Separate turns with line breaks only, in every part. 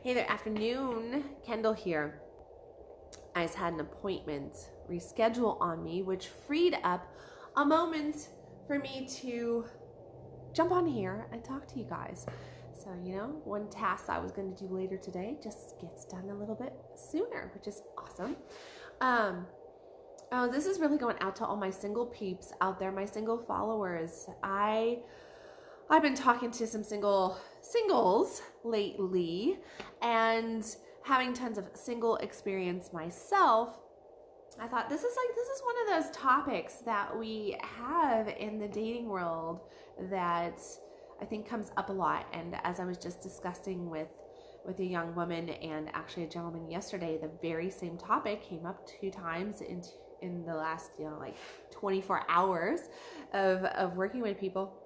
Hey there, afternoon. Kendall here. I just had an appointment reschedule on me, which freed up a moment for me to jump on here and talk to you guys. So, one task I was going to do later today just gets done a little bit sooner, which is awesome. This is really going out to all my single peeps out there, my single followers. I've been talking to some singles lately and having tons of single experience myself. I thought this is one of those topics that we have in the dating world that I think comes up a lot. And as I was just discussing with a young woman and actually a gentleman yesterday, the very same topic came up 2 times in the last 24 hours of working with people.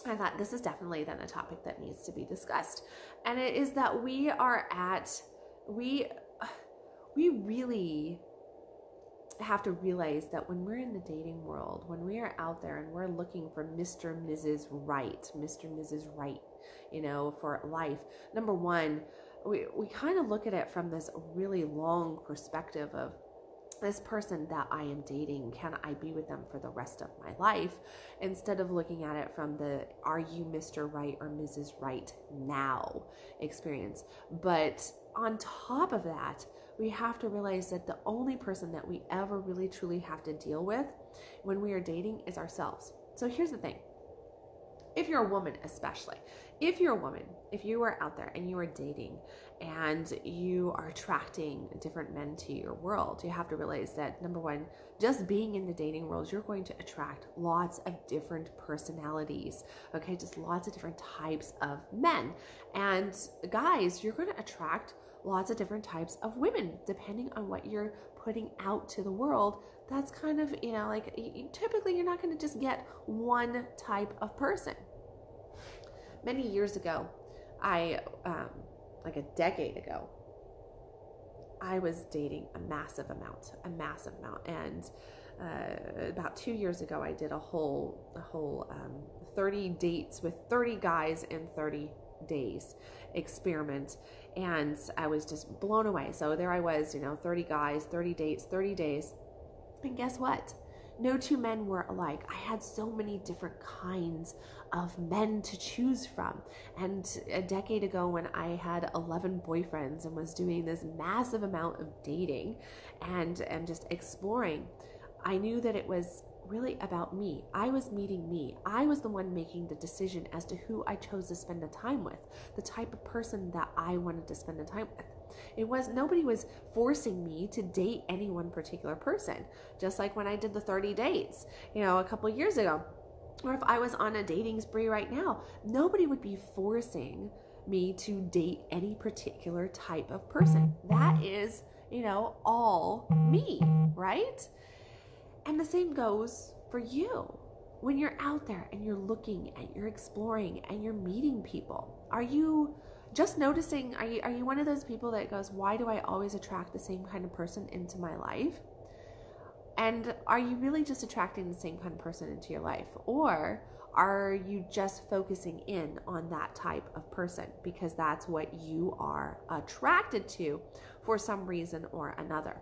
I thought this is definitely then a topic that needs to be discussed. And it is that we really have to realize that when we're in the dating world, when we are out there and we're looking for Mr. and Mrs. Right, for life, number one, we kind of look at it from this really long perspective of, this person that I am dating, can I be with them for the rest of my life? Instead of looking at it from the, are you Mr. Right or Mrs. Right now experience. But on top of that, we have to realize that the only person that we ever really truly have to deal with when we are dating is ourselves. So here's the thing. If you're a woman, especially, if you are out there and you are dating and you are attracting different men to your world, you have to realize that, number one, just being in the dating world, you're going to attract lots of different personalities, okay? Just lots of different types of men. And guys, you're going to attract lots of different types of women, depending on what you're putting out to the world. That's kind of, typically you're not going to just get one type of person. Many years ago, like a decade ago, I was dating a massive amount. And about 2 years ago, I did a whole 30 dates with 30 guys in 30 days experiment, and I was just blown away. So there I was, 30 guys, 30 dates, 30 days. And guess what? No 2 men were alike. I had so many different kinds of men to choose from. And a decade ago, when I had 11 boyfriends and was doing this massive amount of dating and just exploring, I knew that it was really about me. I was meeting me. I was the one making the decision as to who I chose to spend the time with, the type of person that I wanted to spend the time with. Nobody was forcing me to date any one particular person. Just like when I did the 30 dates, a couple years ago, or if I was on a dating spree right now, nobody would be forcing me to date any particular type of person. That is, all me, right? And the same goes for you. When you're out there and you're looking and you're exploring and you're meeting people, are you just noticing, are you one of those people that goes, why do I always attract the same kind of person into my life? And are you really just attracting the same kind of person into your life? Or are you just focusing in on that type of person because that's what you are attracted to for some reason or another?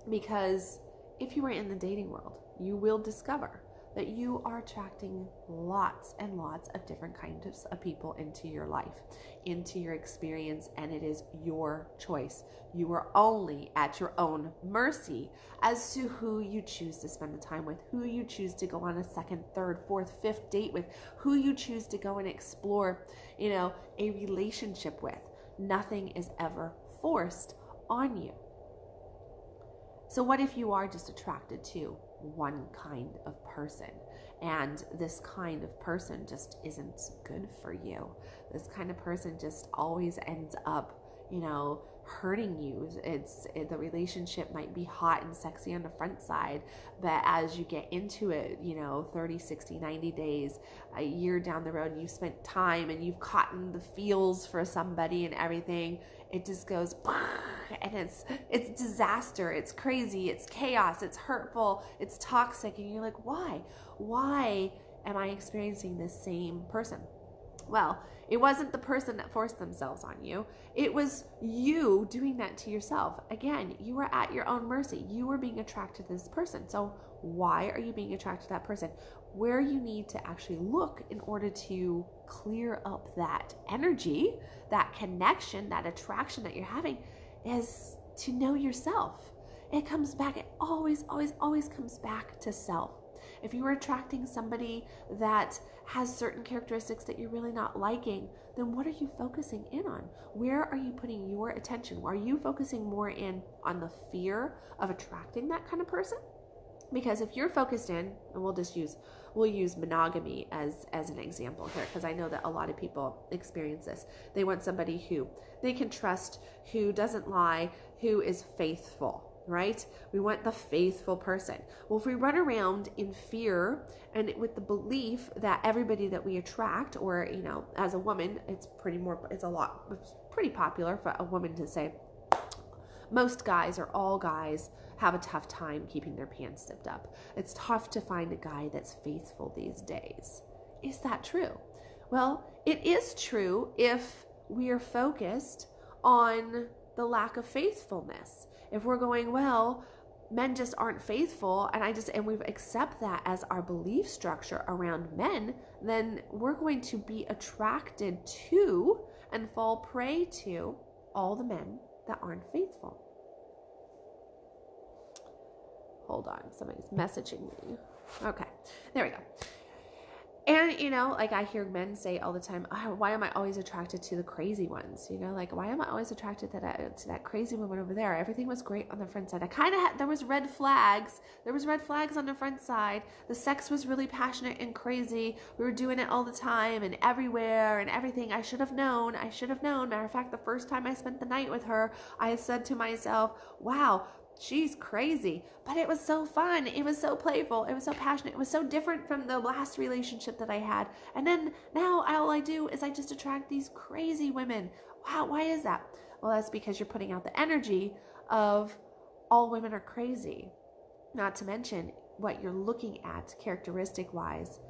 Because if you are in the dating world, you will discover that you are attracting lots and lots of different kinds of people into your life, into your experience, and it is your choice. You are only at your own mercy as to who you choose to spend the time with, who you choose to go on a second, third, fourth, fifth date with, who you choose to go and explore, a relationship with. Nothing is ever forced on you. So what if you are just attracted to one kind of person and this kind of person just isn't good for you? This kind of person just always ends up, hurting you. The relationship might be hot and sexy on the front side, but as you get into it, 30, 60, 90 days, a year down the road, you've spent time and you've caught in the feels for somebody and everything, it just goes and it's disaster, it's crazy, it's chaos, it's hurtful, it's toxic, and you're like, why am I experiencing this same person? Well, it wasn't the person that forced themselves on you. It was you doing that to yourself. Again, you were at your own mercy. You were being attracted to this person. So why are you being attracted to that person? Where you need to actually look in order to clear up that energy, that connection, that attraction that you're having, is to know yourself. It comes back, it always comes back to self. If you are attracting somebody that has certain characteristics that you're really not liking, then what are you focusing in on? Where are you putting your attention? Are you focusing more in on the fear of attracting that kind of person? Because if you're focused in, and we'll use monogamy as an example here, because I know that a lot of people experience this. They want somebody who they can trust, who doesn't lie, who is faithful. Right? We want the faithful person. Well, if we run around in fear and with the belief that everybody that we attract, or, as a woman, it's pretty popular for a woman to say, most guys or all guys have a tough time keeping their pants zipped up. It's tough to find a guy that's faithful these days. Is that true? Well, it is true if we are focused on the lack of faithfulness. If we're going, well, men just aren't faithful, and we accept that as our belief structure around men, then we're going to be attracted to and fall prey to all the men that aren't faithful. Hold on, somebody's messaging me. Okay, there we go. And, I hear men say all the time, oh, why am I always attracted to the crazy ones? Why am I always attracted to that crazy woman over there? Everything was great on the front side. There was red flags. There was red flags on the front side. The sex was really passionate and crazy. We were doing it all the time and everywhere and everything. I should have known. Matter of fact, the first time I spent the night with her, I said to myself, wow, she's crazy, but it was so fun. It was so playful. It was so passionate. It was so different from the last relationship that I had. And then now all I do is I just attract these crazy women. Wow, why is that? Well, that's because you're putting out the energy of all women are crazy. Not to mention what you're looking at characteristic wise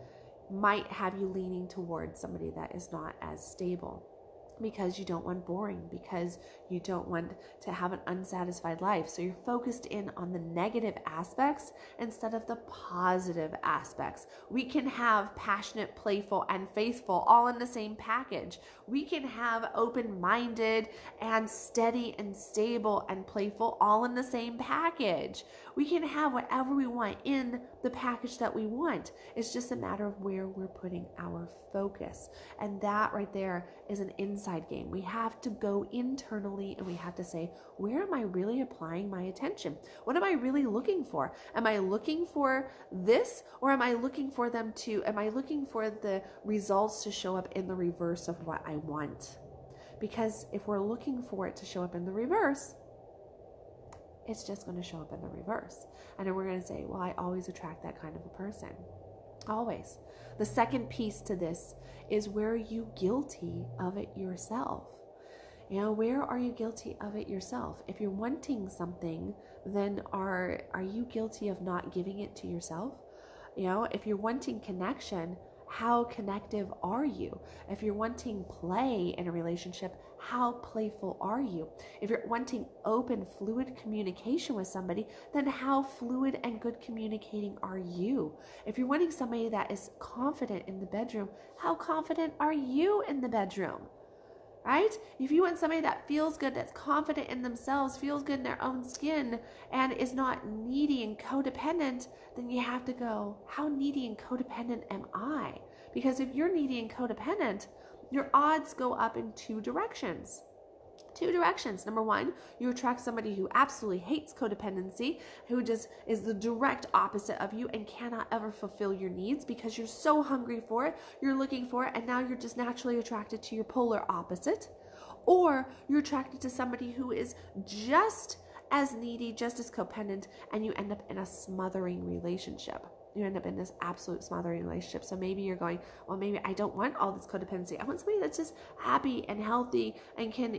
might have you leaning towards somebody that is not as stable. Because you don't want boring, because you don't want to have an unsatisfied life. So you're focused in on the negative aspects instead of the positive aspects. We can have passionate, playful, and faithful all in the same package. We can have open-minded and steady and stable and playful all in the same package. We can have whatever we want in the package that we want. It's just a matter of where we're putting our focus. And that right there is an inside game. We have to go internally and we have to say, where am I really applying my attention? What am I really looking for? Am I looking for this, or am I looking for the results to show up in the reverse of what I want? Because if we're looking for it to show up in the reverse, it's just going to show up in the reverse. And then we're going to say, well, I always attract that kind of a person. Always. The second piece to this is, where are you guilty of it yourself? Where are you guilty of it yourself? If you're wanting something, then are you guilty of not giving it to yourself? If you're wanting connection, how connective are you? If you're wanting play in a relationship, how playful are you? If you're wanting open, fluid communication with somebody, then how fluid and good communicating are you? If you're wanting somebody that is confident in the bedroom, how confident are you in the bedroom? Right? If you want somebody that feels good, that's confident in themselves, feels good in their own skin, and is not needy and codependent, then you have to go, how needy and codependent am I? Because if you're needy and codependent, your odds go up in two directions. Number one, you attract somebody who absolutely hates codependency, who just is the direct opposite of you and cannot ever fulfill your needs because you're so hungry for it, you're looking for it, and now you're just naturally attracted to your polar opposite. Or you're attracted to somebody who is just as needy, just as codependent, and you end up in a smothering relationship. You end up in this absolute smothering relationship. So maybe you're going, well, maybe I don't want all this codependency. I want somebody that's just happy and healthy and can,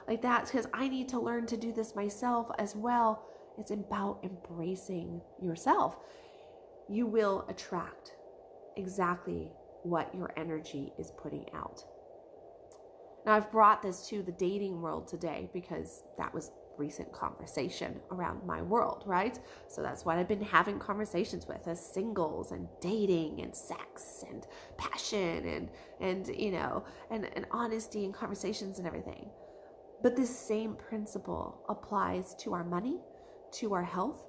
like that, because I need to learn to do this myself as well. It's about embracing yourself. You will attract exactly what your energy is putting out. Now, I've brought this to the dating world today because that was recent conversation around my world, right? So that's what I've been having conversations with as singles, and dating and sex and passion and you know, and honesty and conversations and everything. But this same principle applies to our money, to our health,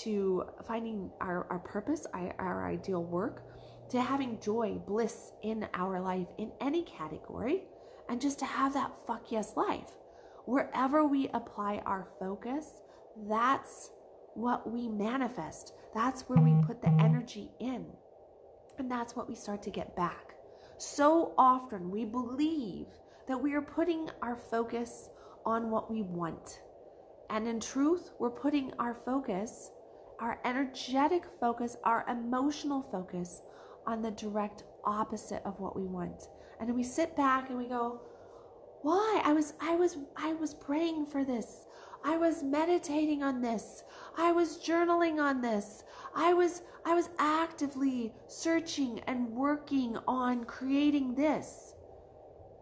to finding our purpose, our ideal work, to having joy, bliss in our life in any category, and just to have that fuck yes life. Wherever we apply our focus, that's what we manifest. That's where we put the energy in. And that's what we start to get back. So often we believe that we are putting our focus on what we want. And in truth, we're putting our focus, our energetic focus, our emotional focus on the direct opposite of what we want. And then we sit back and we go, why? I was praying for this. I was meditating on this. I was journaling on this. I was actively searching and working on creating this.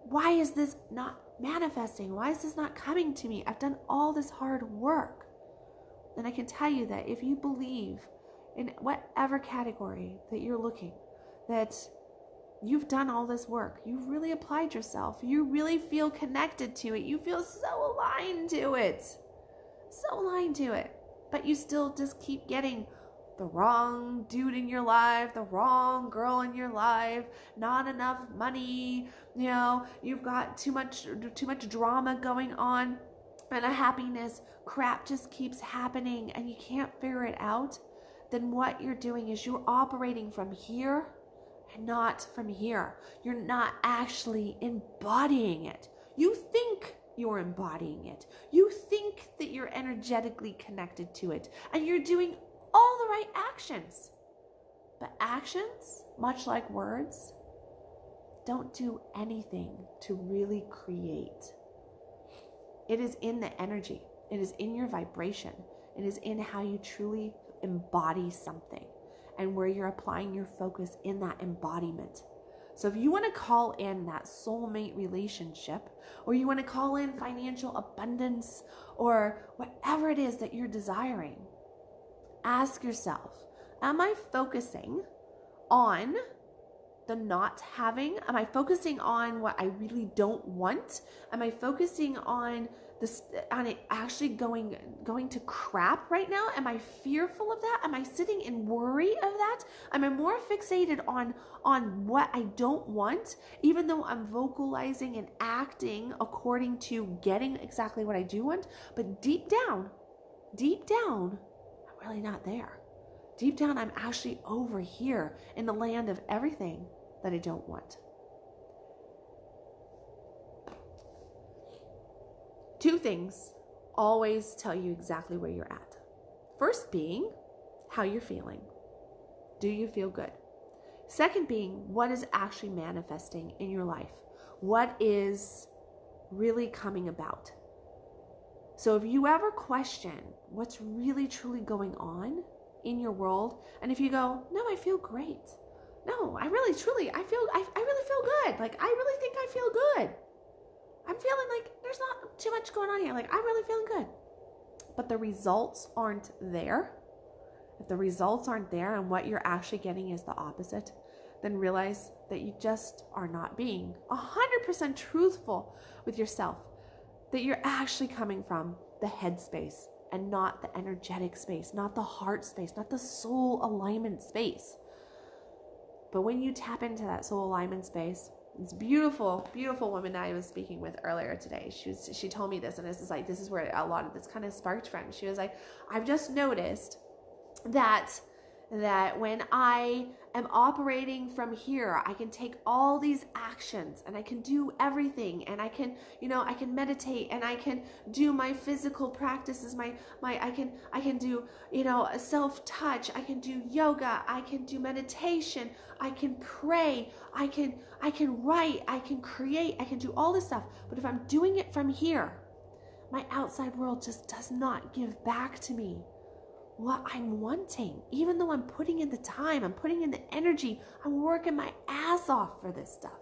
Why is this not manifesting? Why is this not coming to me? I've done all this hard work. And I can tell you that if you believe in whatever category that you're looking, that you've done all this work, you've really applied yourself, you really feel connected to it, you feel so aligned to it, but you still just keep getting the wrong dude in your life, the wrong girl in your life, not enough money, you know, you've got too much drama going on, and a happiness crap just keeps happening and you can't figure it out, then what you're doing is you're operating from here and not from here. You're not actually embodying it. You think you're embodying it. You think that you're energetically connected to it and you're doing all the right actions. But actions, much like words, don't do anything to really create. It is in the energy. It is in your vibration. It is in how you truly embody something and where you're applying your focus in that embodiment. So if you want to call in that soulmate relationship, or you want to call in financial abundance, or whatever it is that you're desiring, ask yourself, am I focusing on the not having? Am I focusing on what I really don't want? Am I focusing on this, on it actually going to crap right now? Am I fearful of that? Am I sitting in worry of that? Am I more fixated on what I don't want, even though I'm vocalizing and acting according to getting exactly what I do want? But deep down, I'm really not there. Deep down, I'm actually over here in the land of everything that I don't want. Two things always tell you exactly where you're at. First being how you're feeling. Do you feel good? Second being what is actually manifesting in your life. What is really coming about? So if you ever question what's really truly going on in your world, and if you go, no, I feel great. No, I really feel good. Like, I really think I feel good. I'm feeling like there's not too much going on here. Like, I'm really feeling good. But the results aren't there. If the results aren't there and what you're actually getting is the opposite, then realize that you just are not being 100% truthful with yourself. That you're actually coming from the head space and not the energetic space, not the heart space, not the soul alignment space. But when you tap into that soul alignment space, this beautiful, beautiful woman I was speaking with earlier today, she told me this, and this is where a lot of this kind of sparked from. She was like, I've just noticed that when I am operating from here, I can take all these actions and I can do everything, and I can meditate, and I can do my physical practices, I can do, self-touch, I can do yoga, I can do meditation, I can pray, I can write, I can create, I can do all this stuff. But if I'm doing it from here, my outside world just does not give back to me what I'm wanting. Even though I'm putting in the time, I'm putting in the energy, I'm working my ass off for this stuff.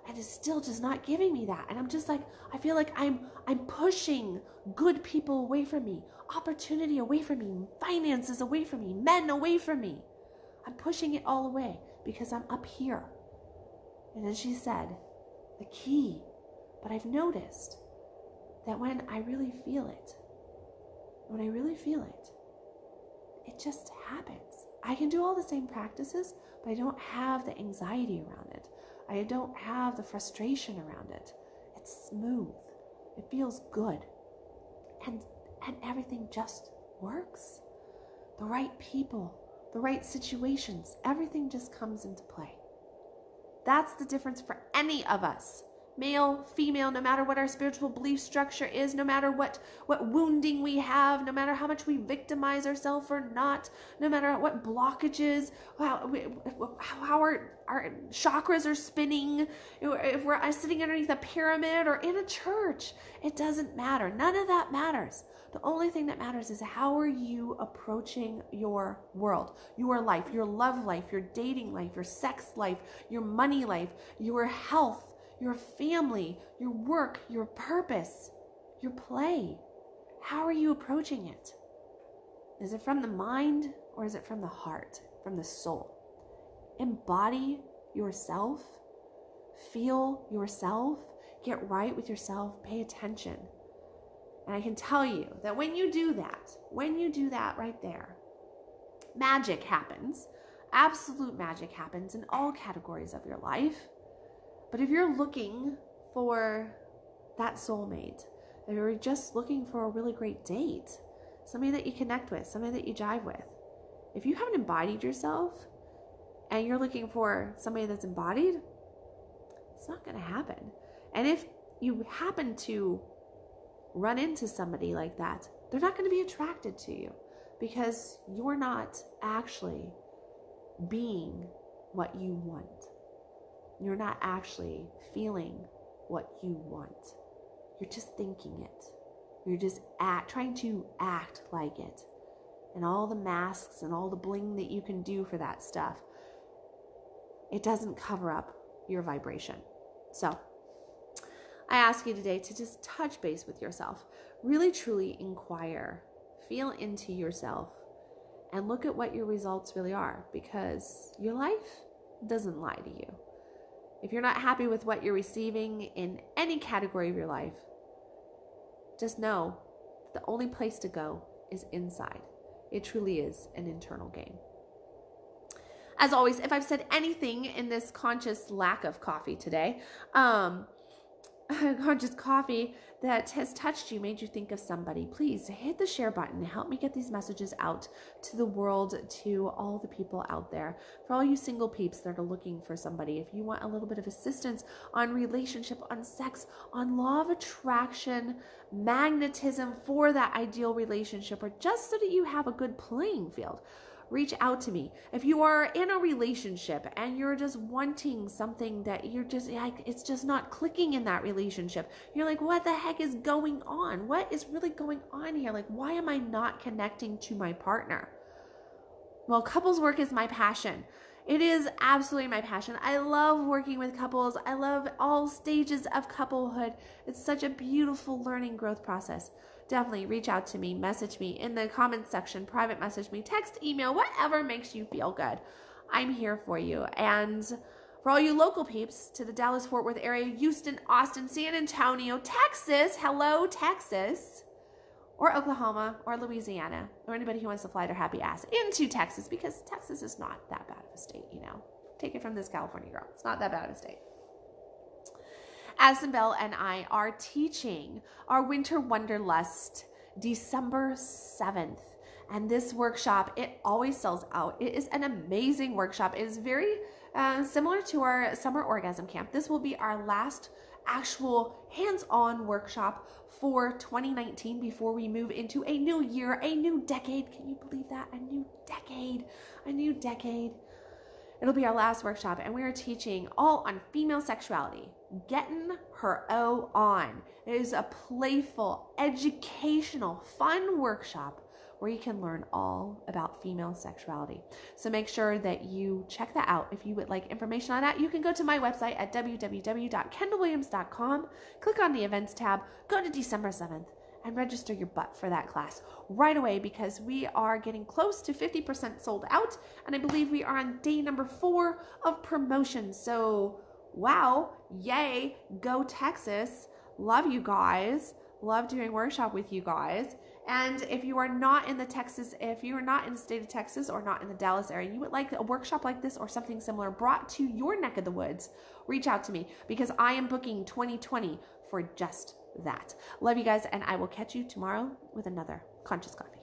And it's still just not giving me that. And I'm just like, I feel like I'm pushing good people away from me, opportunity away from me, finances away from me, men away from me. I'm pushing it all away because I'm up here. And then she said, the key, but I've noticed that when I really feel it, it just happens. I can do all the same practices, but I don't have the anxiety around it. I don't have the frustration around it. It's smooth. It feels good. And everything just works. The right people, the right situations, everything just comes into play. That's the difference for any of us. Male, female, no matter what our spiritual belief structure is, no matter what wounding we have, no matter how much we victimize ourselves or not, no matter what blockages, how our chakras are spinning, if we're sitting underneath a pyramid or in a church, it doesn't matter. None of that matters. The only thing that matters is how are you approaching your world, your life, your love life, your dating life, your sex life, your money life, your health, your family, your work, your purpose, your play. How are you approaching it? Is it from the mind or is it from the heart, from the soul? Embody yourself, feel yourself, get right with yourself, pay attention. And I can tell you that when you do that right there, magic happens. Absolute magic happens in all categories of your life. But if you're looking for that soulmate, if you're just looking for a really great date, somebody that you connect with, somebody that you jive with, if you haven't embodied yourself and you're looking for somebody that's embodied, it's not going to happen. And if you happen to run into somebody like that, they're not going to be attracted to you because you're not actually being what you want. You're not actually feeling what you want. You're just thinking it. You're just trying to act like it. And all the masks and all the bling that you can do for that stuff, it doesn't cover up your vibration. So I ask you today to just touch base with yourself. Really, truly inquire. Feel into yourself. And look at what your results really are. Because your life doesn't lie to you. If you're not happy with what you're receiving in any category of your life, just know the only place to go is inside. It truly is an internal game. As always, if I've said anything in this conscious lack of coffee today, conscious coffee that has touched you, made you think of somebody, please hit the share button. Help me get these messages out to the world, to all the people out there. For all you single peeps that are looking for somebody, if you want a little bit of assistance on relationship, on sex, on law of attraction, magnetism for that ideal relationship, or just so that you have a good playing field, reach out to me. If you are in a relationship and you're just wanting something that you're just like, it's just not clicking in that relationship. You're like, what the heck is going on? What is really going on here? Like, why am I not connecting to my partner? Well, couples work is my passion. It is absolutely my passion. I love working with couples. I love all stages of couplehood. It's such a beautiful learning growth process. Definitely reach out to me, message me in the comments section, private message me, text, email, whatever makes you feel good. I'm here for you. And for all you local peeps to the Dallas-Fort Worth area, Houston, Austin, San Antonio, Texas, hello, Texas, or Oklahoma, or Louisiana, or anybody who wants to fly their happy ass into Texas, because Texas is not that bad of a state, you know. Take it from this California girl. It's not that bad of a state. Addison Bell and I are teaching our Winter Wanderlust December 7th. And this workshop, it always sells out. It is an amazing workshop. It is very similar to our Summer Orgasm Camp. This will be our last actual hands-on workshop for 2019 before we move into a new year, a new decade. Can you believe that? A new decade. A new decade. It'll be our last workshop, and we are teaching all on female sexuality, getting her O on. It is a playful, educational, fun workshop where you can learn all about female sexuality. So make sure that you check that out. If you would like information on that, you can go to my website at www.kendalwilliams.com, click on the events tab, go to December 7th, and register your butt for that class right away, because we are getting close to 50% sold out, and I believe we are on day number 4 of promotion. So wow, yay, go Texas. Love you guys. Love doing workshop with you guys. And if you are not in the state of Texas or not in the Dallas area, you would like a workshop like this or something similar brought to your neck of the woods, reach out to me, because I am booking 2020 for just that. Love you guys, and I will catch you tomorrow with another Conscious Coffee.